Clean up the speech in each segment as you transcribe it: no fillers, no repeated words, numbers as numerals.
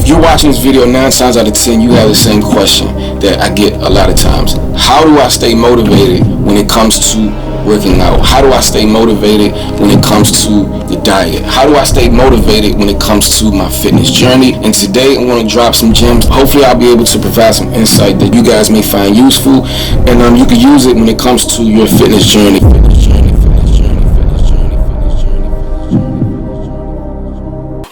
you're watching this video, 9 times out of 10 you have the same question that I get a lot of times. How do I stay motivated when it comes to working out? How do I stay motivated when it comes to the diet? How do I stay motivated when it comes to my fitness journey? And today I'm going to drop some gems. Hopefully I'll be able to provide some insight that you guys may find useful, and you can use it when it comes to your fitness journey.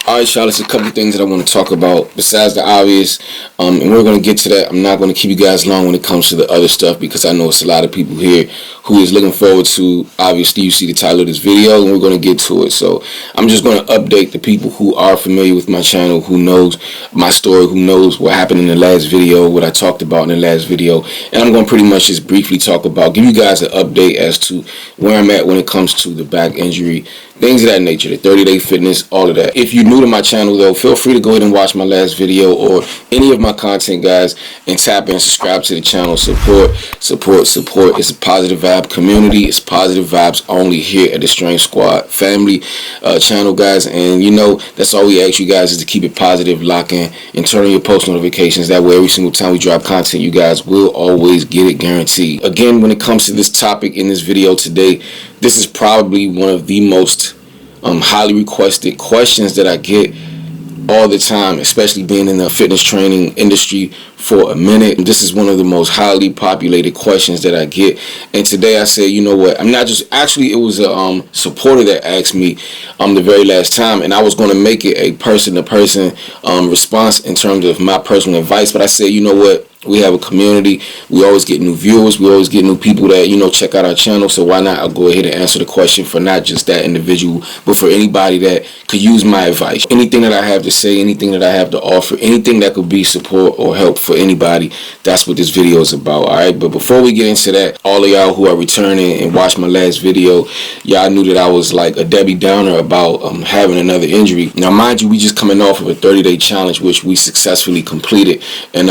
Alright, y'all, there's a couple things that I want to talk about besides the obvious, and we're going to get to that. I'm not going to keep you guys long when it comes to the other stuff, because I know it's a lot of people here who is looking forward to, obviously you see the title of this video, and we're going to get to it. So I'm just going to update the people who are familiar with my channel, who knows my story, who knows what happened in the last video, what I talked about in the last video, and I'm going to pretty much just briefly talk about, give you guys an update as to where I'm at when it comes to the back injury, things of that nature, the 30-day fitness, all of that. If you're new to my channel, though, feel free to go ahead and watch my last video or any of my content, guys, and tap and subscribe to the channel. Support. It's a positive vibe community. It's positive vibes only here at the Strength Squad family channel, guys. And you know, that's all we ask you guys is to keep it positive, lock in, and turn on your post notifications. That way, every single time we drop content, you guys will always get it, guaranteed. Again, when it comes to this topic in this video today, this is probably one of the most highly requested questions that I get all the time, especially being in the fitness training industry for a minute. This is one of the most highly populated questions that I get, and today I said, you know what, I'm not just, actually it was a supporter that asked me the very last time, and I was going to make it a person-to-person response in terms of my personal advice, but I said, you know what, we have a community. We always get new viewers. We always get new people that, you know, check out our channel. So why not? I'll go ahead and answer the question for not just that individual, but for anybody that could use my advice. Anything that I have to say, anything that I have to offer, anything that could be support or help for anybody, that's what this video is about. All right. But before we get into that, all of y'all who are returning and watched my last video, y'all knew that I was like a Debbie Downer about having another injury. Now, mind you, we just coming off of a 30-day challenge, which we successfully completed. And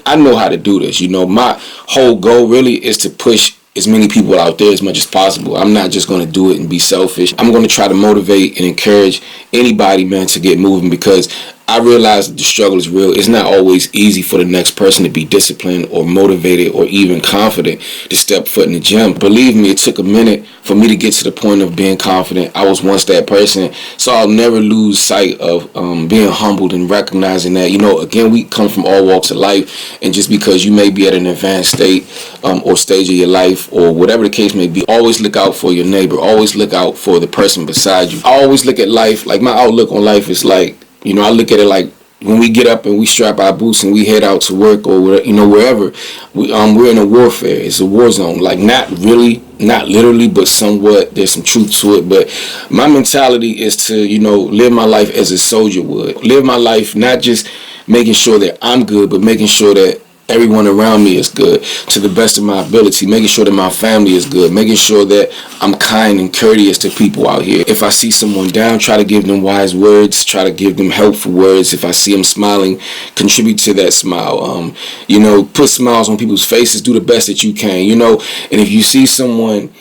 I know how to do this. You know, my whole goal really is to push as many people out there as much as possible. I'm not just going to do it and be selfish. I'm going to try to motivate and encourage anybody, man, to get moving, because I realize that the struggle is real. It's not always easy for the next person to be disciplined or motivated or even confident to step foot in the gym. Believe me, it took a minute for me to get to the point of being confident. I was once that person, so I'll never lose sight of being humbled and recognizing that, you know, again, we come from all walks of life, and just because you may be at an advanced state or stage of your life or whatever the case may be, always look out for your neighbor. Always look out for the person beside you. I always look at life, like my outlook on life is like, you know, I look at it like when we get up and we strap our boots and we head out to work or, you know, wherever, we're in a warfare. It's a war zone. Like, not really, not literally, but somewhat. There's some truth to it. But my mentality is to, you know, live my life as a soldier would. Live my life not just making sure that I'm good, but making sure that everyone around me is good to the best of my ability, making sure that my family is good, making sure that I'm kind and courteous to people out here. If I see someone down, try to give them wise words, try to give them helpful words. If I see them smiling, contribute to that smile. You know, put smiles on people's faces, do the best that you can, you know. And if you see someone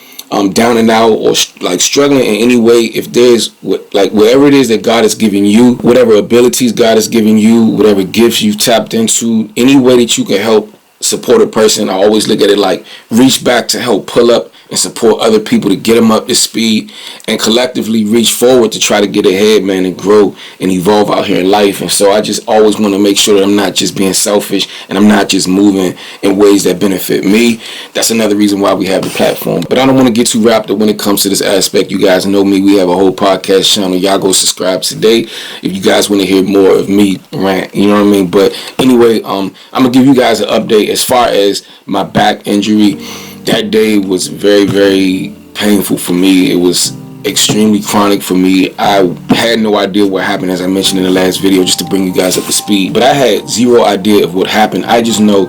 down and out or like struggling in any way, if there's like whatever it is that God has given you, whatever abilities God has given you, whatever gifts you've tapped into, any way that you can help support a person, I always look at it like reach back to help pull up and support other people to get them up to speed, and collectively reach forward to try to get ahead, man, and grow and evolve out here in life. And so I just always want to make sure that I'm not just being selfish and I'm not just moving in ways that benefit me. That's another reason why we have the platform. But I don't want to get too wrapped up when it comes to this aspect. You guys know me. We have a whole podcast channel. Y'all go subscribe today if you guys want to hear more of me rant. You know what I mean? But anyway, I'm going to give you guys an update as far as my back injury. That day was very, very painful for me. It was extremely chronic for me. I had no idea what happened, as I mentioned in the last video, just to bring you guys up to speed. But I had zero idea of what happened. I just know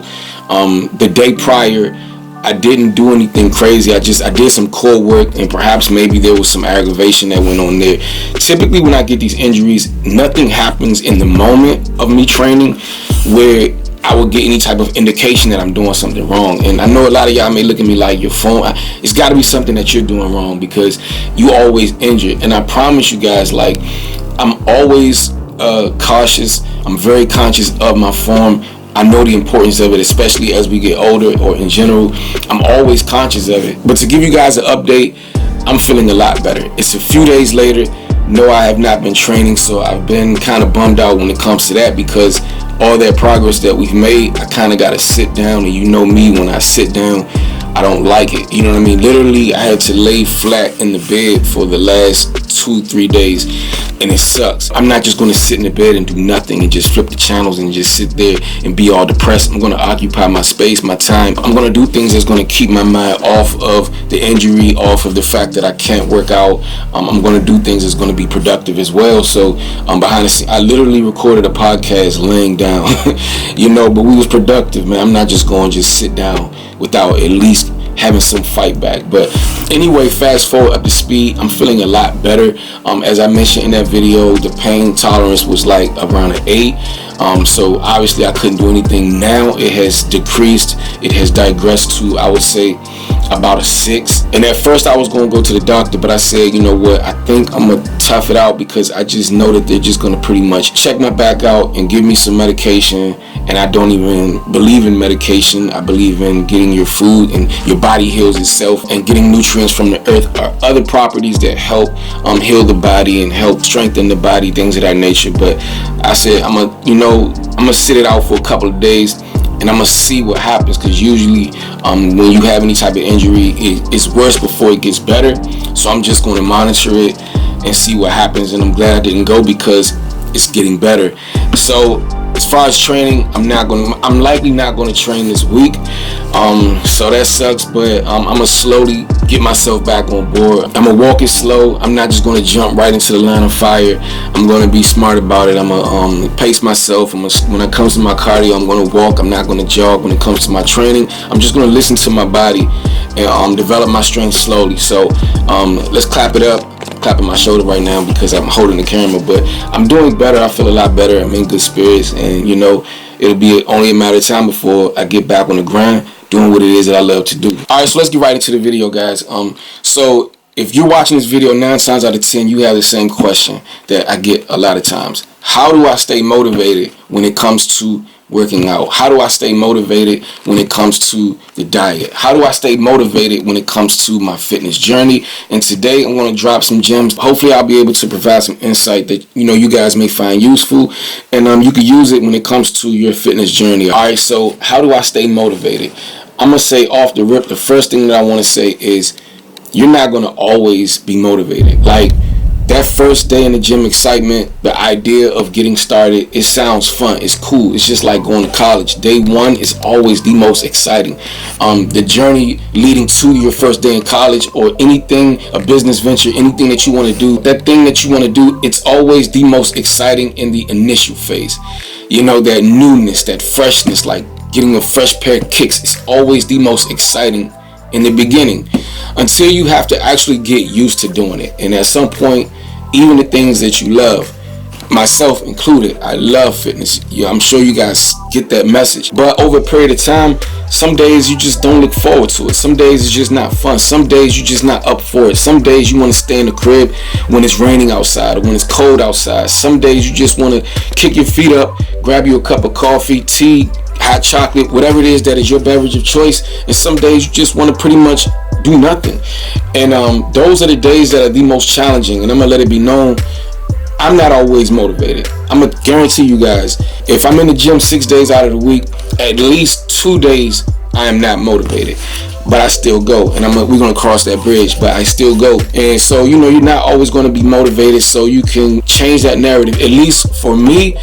the day prior, I didn't do anything crazy. I did some core work, and perhaps maybe there was some aggravation that went on there. Typically when I get these injuries, nothing happens in the moment of me training where I would get any type of indication that I'm doing something wrong. And I know a lot of y'all may look at me like, your phone, it's got to be something that you're doing wrong because you always injured. And I promise you guys, like, I'm always cautious. I'm very conscious of my form. I know the importance of it, especially as we get older, or in general. I'm always conscious of it. But to give you guys an update, I'm feeling a lot better. It's a few days later. No, I have not been training, so I've been kind of bummed out when it comes to that, because all that progress that we've made, I kind of got to sit down. And you know me, when I sit down, I don't like it. You know what I mean? Literally, I had to lay flat in the bed for the last 2-3 days, and it sucks. I'm not just going to sit in the bed and do nothing and just flip the channels and just sit there and be all depressed. I'm going to occupy my space, my time. I'm going to do things that's going to keep my mind off of the injury, off of the fact that I can't work out. I'm going to do things that's going to be productive as well. So behind the scenes, I literally recorded a podcast laying down, you know, but we was productive, man. I'm not just going to just sit down without at least having some fight back. But anyway, fast forward up to speed, I'm feeling a lot better. As I mentioned in that video, the pain tolerance was like around an 8. So obviously I couldn't do anything. Now it has decreased. It has digressed to, I would say, about a 6. And at first I was going to go to the doctor, but I said, you know what, I think I'm going to tough it out, because I just know that they're just going to pretty much check my back out and give me some medication. And I don't even believe in medication. I believe in getting your food, and your body heals itself, and getting nutrients from the earth are other properties that help heal the body and help strengthen the body, things of that nature. But I said I'm gonna sit it out for a couple of days, and I'm gonna see what happens, because usually when you have any type of injury, it's worse before it gets better. So I'm just going to monitor it and see what happens, and I'm glad I didn't go, because it's getting better. So as far as training, I'm likely not going to train this week. So that sucks, but I'm gonna slowly get myself back on board. I'm gonna walk it slow. I'm not just gonna jump right into the line of fire. I'm gonna be smart about it. I'm gonna pace myself. When it comes to my cardio, I'm gonna walk. I'm not gonna jog. When it comes to my training, I'm just gonna listen to my body and develop my strength slowly. So let's clap it up. Clapping my shoulder right now because I'm holding the camera, but I'm doing better. I feel a lot better. I'm in good spirits, and you know, it'll be only a matter of time before I get back on the grind, doing what it is that I love to do. Alright, so let's get right into the video, guys. So if you're watching this video, 9 times out of 10 you have the same question that I get a lot of times. How do I stay motivated when it comes to working out? How do I stay motivated when it comes to the diet? How do I stay motivated when it comes to my fitness journey? And today I'm going to drop some gems. Hopefully I'll be able to provide some insight that you guys may find useful, and you can use it when it comes to your fitness journey. Alright, so how do I stay motivated? I'm going to say off the rip, the first thing that I want to say is you're not going to always be motivated. Like, that first day in the gym excitement, the idea of getting started, it sounds fun, it's cool, it's just like going to college. Day one is always the most exciting. The journey leading to your first day in college, or anything, a business venture, anything that you want to do, that thing that you want to do, it's always the most exciting in the initial phase. You know, that newness, that freshness, like getting a fresh pair of kicks, is always the most exciting in the beginning, until you have to actually get used to doing it. And at some point, even the things that you love, myself included, I love fitness. Yeah, I'm sure you guys get that message. But over a period of time, some days you just don't look forward to it. Some days it's just not fun. Some days you're just not up for it. Some days you want to stay in the crib when it's raining outside or when it's cold outside. Some days you just want to kick your feet up, grab you a cup of coffee, tea, hot chocolate, whatever it is that is your beverage of choice. And some days you just want to pretty much do nothing. And those are the days that are the most challenging. And I'm gonna let it be known, I'm not always motivated. I'm gonna guarantee you guys, if I'm in the gym 6 days out of the week, at least 2 days I am not motivated, but I still go. And we're gonna cross that bridge, but I still go. And so you're not always gonna be motivated, so you can change that narrative. At least for me,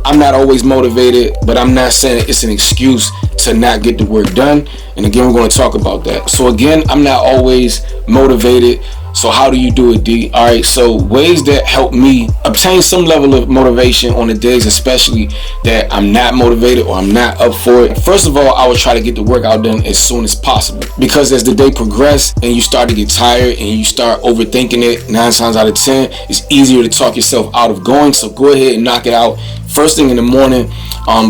I'm not always motivated, but I'm not saying it's an excuse to not get the work done. And again, we're going to talk about that. So again, I'm not always motivated. So how do you do it, D? Alright, so ways that help me obtain some level of motivation on the days especially that I'm not motivated or I'm not up for it. First of all, I would try to get the workout done as soon as possible, because as the day progresses and you start to get tired and you start overthinking it, 9 times out of 10, it's easier to talk yourself out of going. So go ahead and knock it out first thing in the morning,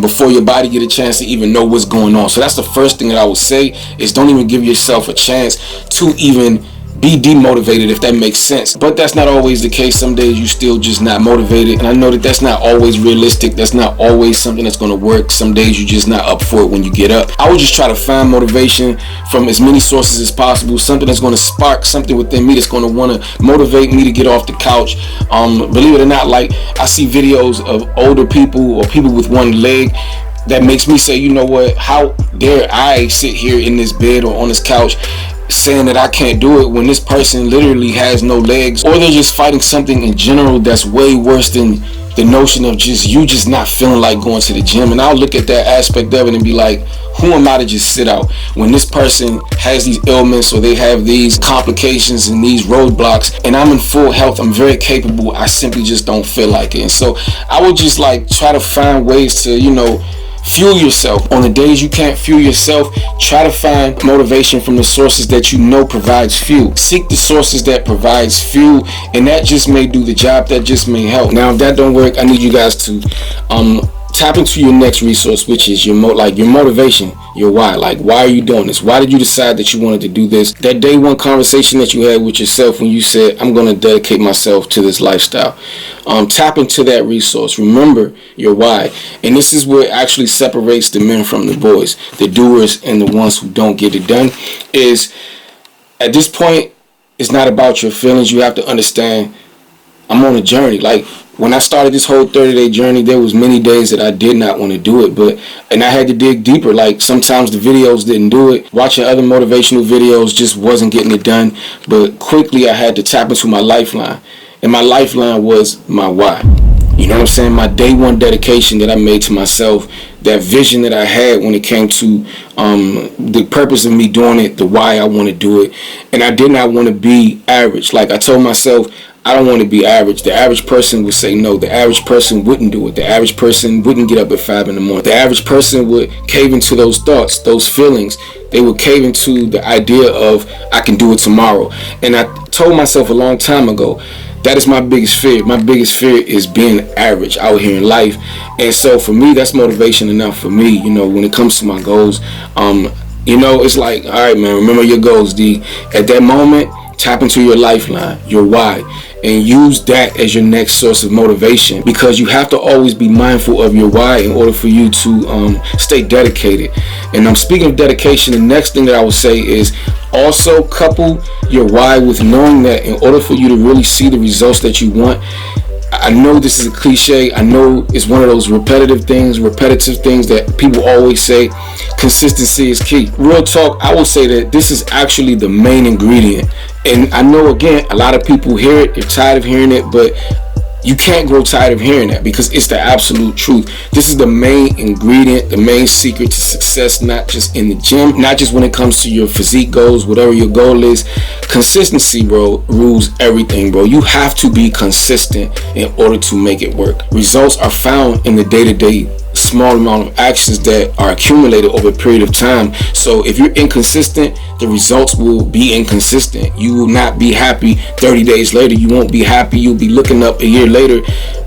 before your body get a chance to even know what's going on. So that's the first thing that I would say, is don't even give yourself a chance to even be demotivated, if that makes sense. But that's not always the case. Some days you still just not motivated, and I know that that's not always realistic. That's not always something that's going to work. Some days you're just not up for it when you get up. I would just try to find motivation from as many sources as possible, something that's going to spark something within me that's going to want to motivate me to get off the couch. Believe it or not, like, I see videos of older people or people with one leg that makes me say, you know what, how dare I sit here in this bed or on this couch saying that I can't do it when this person literally has no legs, or they're just fighting something in general that's way worse than the notion of just not feeling like going to the gym. And I'll look at that aspect of it and be like, who am I to just sit out when this person has these ailments or they have these complications and these roadblocks, and I'm in full health, I'm very capable, I simply just don't feel like it. And so I would just like try to find ways to, you know, fuel yourself. On the days you can't fuel yourself, try to find motivation from the sources that you know provides fuel. Seek the sources that provides fuel, and that just may do the job, that just may help. Now if that don't work, I need you guys to tap into your next resource, which is your motivation, your why. Like, why are you doing this? Why did you decide that you wanted to do this? That day one conversation that you had with yourself when you said, I'm going to dedicate myself to this lifestyle. Tap into that resource. Remember your why. And this is what actually separates the men from the boys, the doers and the ones who don't get it done. Is at this point, it's not about your feelings. You have to understand, I'm on a journey. Like, when I started this whole 30-day journey, there was many days that I did not want to do it, and I had to dig deeper. Like, sometimes the videos didn't do it. Watching other motivational videos just wasn't getting it done. But quickly I had to tap into my lifeline. And my lifeline was my why. You know what I'm saying? My day one dedication that I made to myself, that vision that I had when it came to the purpose of me doing it, the why I want to do it. And I did not want to be average. Like, I told myself, I don't want to be average. The average person would say no. The average person wouldn't do it. The average person wouldn't get up at 5 in the morning. The average person would cave into those thoughts, those feelings. They would cave into the idea of, I can do it tomorrow. And I told myself a long time ago, that is my biggest fear. My biggest fear is being average out here in life. And so for me, that's motivation enough for me, you know, when it comes to my goals. You know, it's like, all right, man, remember your goals, D. At that moment, tap into your lifeline, your why, and use that as your next source of motivation, because you have to always be mindful of your why in order for you to stay dedicated. And I'm speaking of dedication, the next thing that I would say is also couple your why with knowing that in order for you to really see the results that you want, I know this is a cliche, I know it's one of those repetitive things that people always say, consistency is key. Real talk, I will say that this is actually the main ingredient. And I know, again, a lot of people hear it, they're tired of hearing it, but you can't grow tired of hearing that, because it's the absolute truth. This is the main ingredient, the main secret to success, not just in the gym, not just when it comes to your physique goals, whatever your goal is. Consistency, bro, rules everything, bro. You have to be consistent in order to make it work. Results are found in the day-to-day small amount of actions that are accumulated over a period of time. So if you're inconsistent, the results will be inconsistent. You will not be happy 30 days later. You won't be happy. You'll be looking up a year later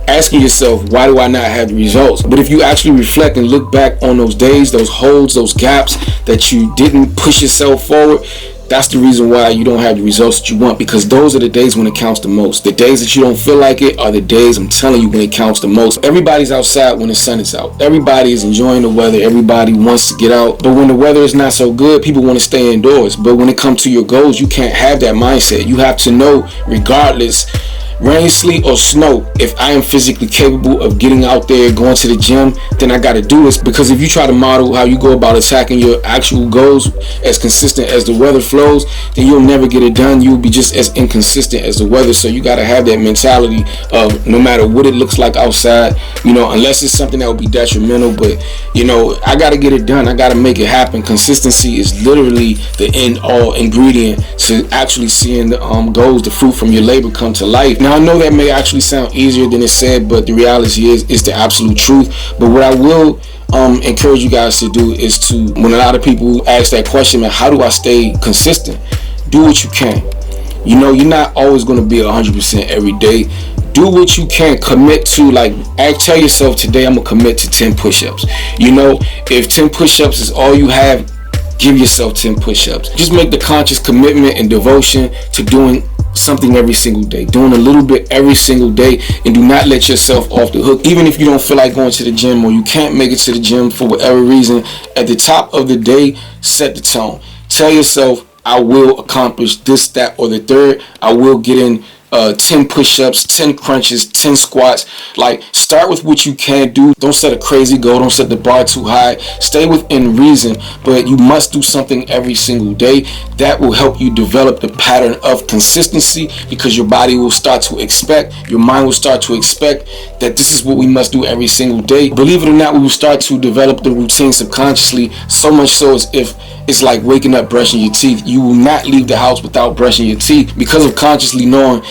asking yourself, why do I not have the results? But if you actually reflect and look back on those days, those holes, those gaps that you didn't push yourself forward, that's the reason why you don't have the results that you want, because those are the days when it counts the most. The days that you don't feel like it are the days, I'm telling you, when it counts the most. Everybody's outside when the sun is out. Everybody is enjoying the weather. Everybody wants to get out. But when the weather is not so good, people want to stay indoors. But when it comes to your goals, you can't have that mindset. You have to know, regardless, rain, sleet, or snow, if I am physically capable of getting out there, going to the gym, then I got to do this. Because if you try to model how you go about attacking your actual goals as consistent as the weather flows, then you'll never get it done. You'll be just as inconsistent as the weather. So you got to have that mentality of, no matter what it looks like outside, you know, unless it's something that will be detrimental, but you know, I got to get it done. I got to make it happen. Consistency is literally the end all ingredient to actually seeing the goals, the fruit from your labor come to life. Now, I know that may actually sound easier than it's said, but the reality is, it's the absolute truth. But what I will encourage you guys to do is to, when a lot of people ask that question, man, how do I stay consistent? Do what you can. You know, you're not always going to be 100% every day. Do what you can. Commit to, like, tell yourself, today I'm going to commit to 10 push-ups. You know, if 10 push-ups is all you have give yourself 10 push-ups. Just make the conscious commitment and devotion to doing something every single day, doing a little bit every single day, and do not let yourself off the hook. Even if you don't feel like going to the gym, or you can't make it to the gym for whatever reason, at the top of the day, set the tone. Tell yourself, I will accomplish this, that, or the third. I will get in 10 push-ups, 10 crunches, 10 squats. Like, start with what you can do. Don't set a crazy goal. Don't set the bar too high. Stay within reason, but you must do something every single day. That will help you develop the pattern of consistency, because your body will start to expect, your mind will start to expect that this is what we must do every single day. Believe it or not, we will start to develop the routine subconsciously, so much so as if it's like waking up brushing your teeth. You will not leave the house without brushing your teeth, because of consciously knowing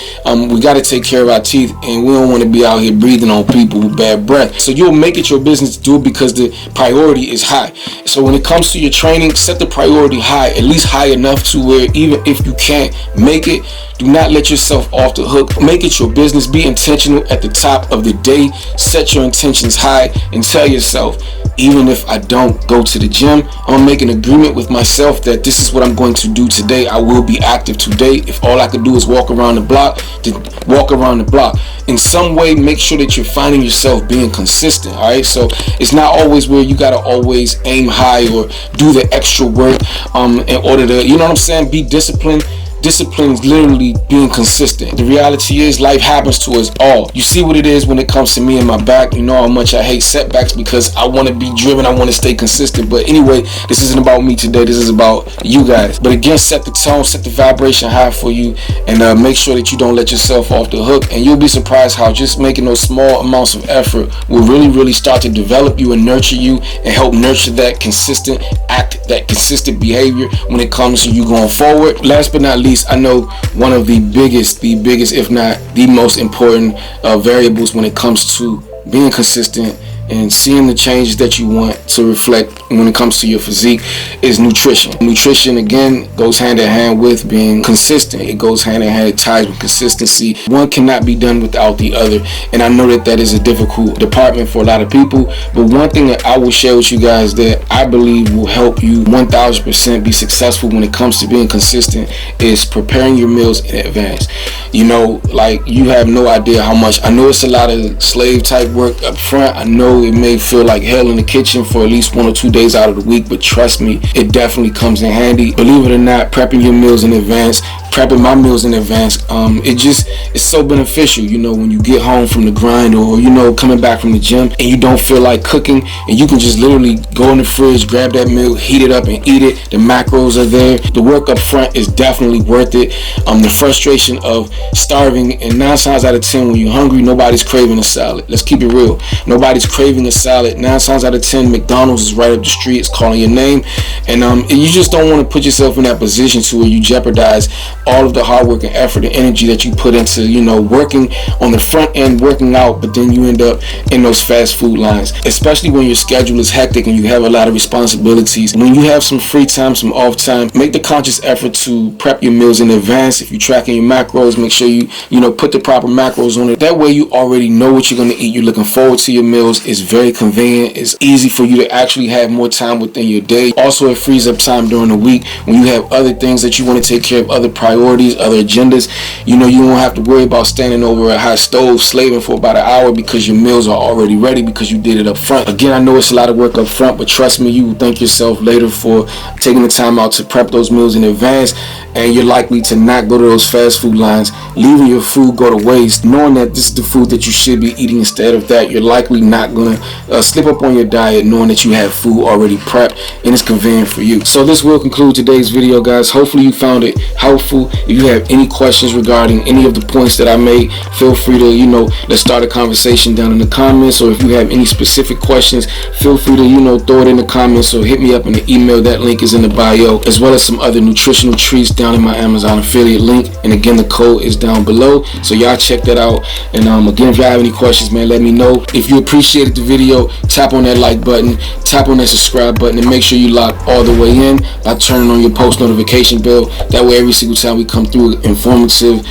we got to take care of our teeth, and we don't want to be out here breathing on people with bad breath. So you'll make it your business to do it because the priority is high. So when it comes to your training, set the priority high, at least high enough to where even if you can't make it, do not let yourself off the hook. Make it your business. Be intentional at the top of the day. Set your intentions high and tell yourself, even if I don't go to the gym, I'm gonna make an agreement with myself that this is what I'm going to do today. I will be active today. If all I could do is walk around the block, then walk around the block. In some way, make sure that you're finding yourself being consistent. All right, so it's not always where you gotta always aim high or do the extra work in order to, you know what I'm saying, be disciplined. Discipline is literally being consistent. The reality is, life happens to us all. You see what it is when it comes to me and my back. You know how much I hate setbacks, because I want to be driven, I want to stay consistent. But anyway, this isn't about me today, this is about you guys. But again, set the tone, set the vibration high for you, and make sure that you don't let yourself off the hook. And you'll be surprised how just making those small amounts of effort will really start to develop you and nurture you, and help nurture that consistent act, that consistent behavior when it comes to you going forward. Last but not least, I know one of the biggest, if not the most important variables when it comes to being consistent and seeing the changes that you want to reflect when it comes to your physique is nutrition. Nutrition, again, goes hand in hand with being consistent. It goes hand in hand, it ties with consistency. One cannot be done without the other, and I know that that is a difficult department for a lot of people, but one thing that I will share with you guys that I believe will help you 1000% be successful when it comes to being consistent is preparing your meals in advance. You know, like, you have no idea how much, I know it's a lot of slave type work up front. I know it may feel like hell in the kitchen for at least 1 or 2 days out of the week, but trust me, it definitely comes in handy. Believe it or not, prepping your meals in advance, prepping my meals in advance, it's so beneficial. You know, when you get home from the grind, or, you know, coming back from the gym and you don't feel like cooking, and you can just literally go in the fridge, grab that meal, heat it up and eat it. The macros are there. The work up front is definitely worth it. The frustration of starving, and 9 times out of 10 when you're hungry, nobody's craving a salad. Let's keep it real. Nobody's craving a salad. 9 times out of 10, McDonald's is right up the street. It's calling your name, and you just don't want to put yourself in that position to where you jeopardize all of the hard work and effort and energy that you put into, you know, working on the front end, working out, but then you end up in those fast food lines, especially when your schedule is hectic and you have a lot of responsibilities. When you have some free time, some off time, make the conscious effort to prep your meals in advance. If you're tracking your macros, make sure you put the proper macros on it. That way you already know what you're going to eat. You're looking forward to your meals. It's very convenient. It's easy for you to actually have more time within your day. Also, it frees up time during the week when you have other things that you want to take care of, other priorities, other agendas. You know, you won't have to worry about standing over a hot stove slaving for about an hour because your meals are already ready because you did it up front. Again, I know it's a lot of work up front, but trust me, you will thank yourself later for taking the time out to prep those meals in advance, and you're likely to not go to those fast food lines, leaving your food go to waste, knowing that this is the food that you should be eating. Instead of that, you're likely not going to slip up on your diet, knowing that you have food already prepped and it's convenient for you. So this will conclude today's video, guys. Hopefully you found it helpful. If you have any questions regarding any of the points that I made, feel free to, let's start a conversation down in the comments, or if you have any specific questions, feel free to, throw it in the comments, or hit me up in the email. That link is in the bio, as well as some other nutritional treats down in my Amazon affiliate link, and again, the code is down below, so y'all check that out. And again, if y'all have any questions, man, let me know. If you appreciated the video, tap on that like button, tap on that subscribe button, and make sure you lock all the way in by turning on your post notification bell. That way every single time we come through informative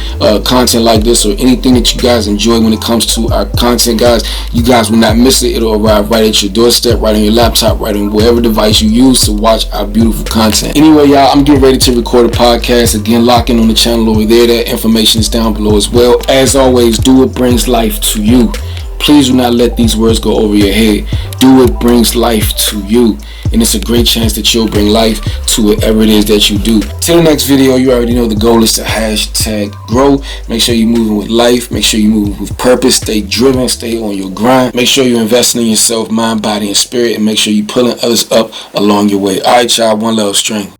content like this, or anything that you guys enjoy when it comes to our content, guys, you guys will not miss it. It'll arrive right at your doorstep, right on your laptop, right on whatever device you use to watch our beautiful content. Anyway, y'all, I'm getting ready to record a podcast. Again, lock in on the channel over there. That information is down below as well. As always, do what brings life to you. Please do not let these words go over your head. Do what brings life to you. And it's a great chance that you'll bring life to whatever it is that you do. Till the next video, you already know the goal is to hashtag grow. Make sure you're moving with life. Make sure you're moving with purpose. Stay driven. Stay on your grind. Make sure you're investing in yourself, mind, body, and spirit. And make sure you're pulling others up along your way. All right, y'all. One love, strength.